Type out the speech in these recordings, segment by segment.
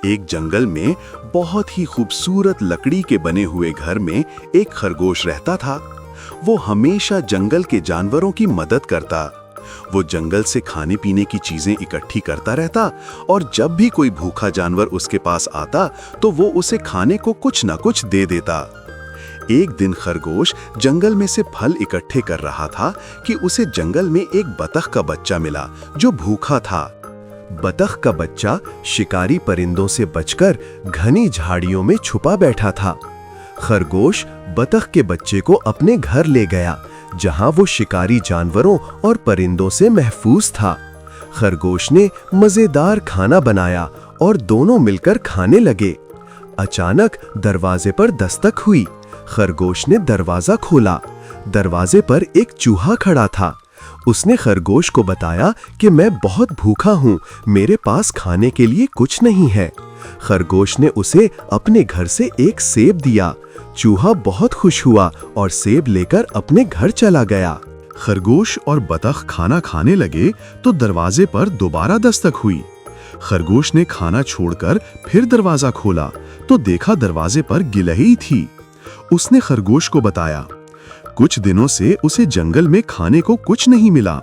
एक जंगल में बहुत ही खूबसूरत लकड़ी के बने हुए घर में एक खरगोश रहता था। वो हमेशा जंगल के जानवरों की मदद करता। वो जंगल से खाने पीने की चीजें इकट्ठी करता रहता और जब भी कोई भूखा जानवर उसके पास आता तो वो उसे खाने को कुछ न कुछ दे देता। एक दिन खरगोश जंगल में से फल इकट्ठे कर रहा था कि उसे जंगल में एक बतख का बच्चा मिला जो भूखा था। बतख का बच्चा शिकारी परिंदों से बचकर घनी झाड़ियों में छुपा बैठा था। खरगोश बतख के बच्चे को अपने घर ले गया, जहां वो शिकारी जानवरों और परिंदों से महफूज था। खरगोश ने मजेदार खाना बनाया और दोनों मिलकर खाने लगे। अचानक दरवाजे पर दस्तक हुई। खरगोश ने दरवाजा खोला। दरवाजे पर एक चूहा खड़ा था। उसने खरगोश को बताया कि मैं बहुत भूखा हूँ, मेरे पास खाने के लिए कुछ नहीं है। खरगोश ने उसे अपने घर से एक सेब दिया। चूहा बहुत खुश हुआ और सेब लेकर अपने घर चला गया। खरगोश और बतख खाना खाने लगे तो दरवाजे पर दोबारा दस्तक हुई। खरगोश ने खाना छोड़कर फिर दरवाजा खोला तो देखा दरवाजे पर गिलहरी थी। उसने खरगोश को बताया, कुछ दिनों से उसे जंगल में खाने को कुछ नहीं मिला,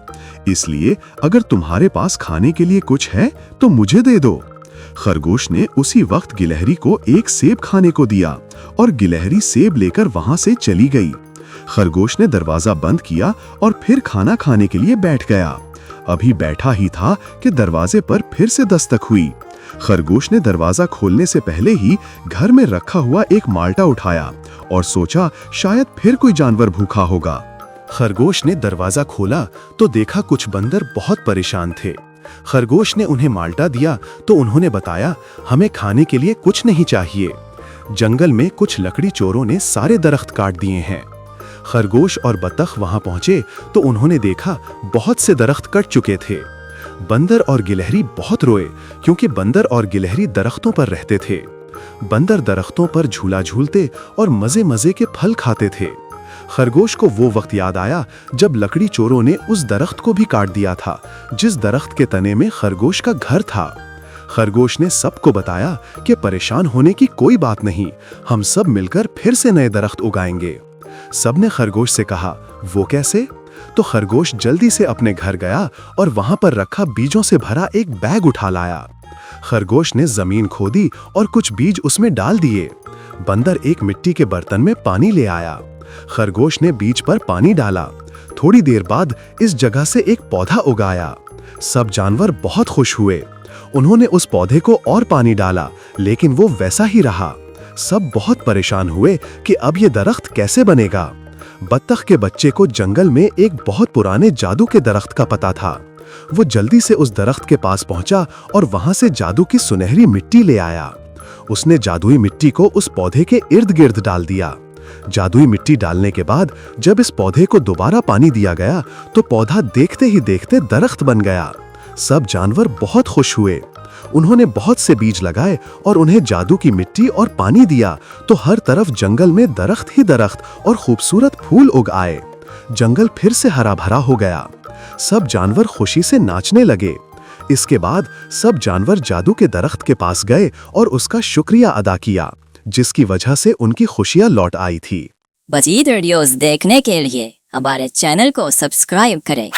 इसलिए अगर तुम्हारे पास खाने के लिए कुछ है तो मुझे दे दो। खरगोश ने उसी वक्त गिलहरी को एक सेब खाने को दिया और गिलहरी सेब लेकर वहां से चली गई। खरगोश ने दरवाजा बंद किया और फिर खाना खाने के लिए बैठ गया। अभी बैठा ही था कि दरवाजे पर फिर से दस्तक हुई। खरगोश ने दरवाजा खोलने से पहले ही घर में रखा हुआ एक माल्टा उठाया और सोचा शायद फिर कोई जानवर भूखा होगा। खरगोश ने दरवाजा खोला तो देखा कुछ बंदर बहुत परेशान थे। खरगोश ने उन्हें माल्टा दिया तो उन्होंने बताया, हमें खाने के लिए कुछ नहीं चाहिए। जंगल में कुछ लकड़ी चोरों ने सारे दरख्त काट दिए हैं। खरगोश और बतख वहां पहुंचे तो उन्होंने देखा बहुत से दरख्त कट चुके थे। बंदर और गिलहरी बहुत रोए क्योंकि बंदर और गिलहरी दरख्तों पर रहते थे। बंदर दरख्तों पर झूला झूलते और मजे मजे के फल खाते थे। खरगोश को वो वक्त याद आया जब लकड़ी चोरों ने उस दरख्त को भी काट दिया था जिस दरख्त के तने में खरगोश का घर था। खरगोश ने सबको बताया कि परेशान होने की कोई बात नहीं, हम सब मिलकर फिर से नए दरख्त उगाएंगे। सबने खरगोश से कहा, वो कैसे? तो खरगोश जल्दी से अपने घर गया और वहां पर रखा बीजों से भरा एक बैग उठा लाया। खरगोश ने जमीन खोदी और कुछ बीज उसमें डाल दिए। बंदर एक मिट्टी के बर्तन में पानी ले आया। खरगोश ने बीज पर पानी डाला। थोड़ी देर बाद इस जगह से एक पौधा उगाया। सब जानवर बहुत खुश हुए। उन्होंने उस पौधे को और पानी डाला, लेकिन वो वैसा ही रहा। सब बहुत परेशान हुए कि अब ये दरख्त कैसे बनेगा। बतख के बच्चे को जंगल में एक बहुत पुराने जादू के दरख्त का पता था। वो जल्दी से उस दरख्त के पास पहुंचा और वहां से जादू की सुनहरी मिट्टी ले आया। उसने जादुई मिट्टी को उस पौधे के इर्द गिर्द डाल दिया। जादुई मिट्टी डालने के बाद जब इस पौधे को दोबारा पानी दिया गया तो पौधा देखते ही देखते दरख्त बन गया। सब जानवर बहुत खुश हुए। उन्होंने बहुत से बीज लगाए और उन्हें जादू की मिट्टी और पानी दिया तो हर तरफ जंगल में दरख्त ही दरख्त और खूबसूरत फूल उग आए। जंगल फिर से हरा भरा हो गया। सब जानवर खुशी से नाचने लगे। इसके बाद सब जानवर जादू के दरख्त के पास गए और उसका शुक्रिया अदा किया, जिसकी वजह से उनकी खुशियां लौट आई थी। मज़ीद वीडियोस देखने के लिए हमारे चैनल को सब्सक्राइब करें।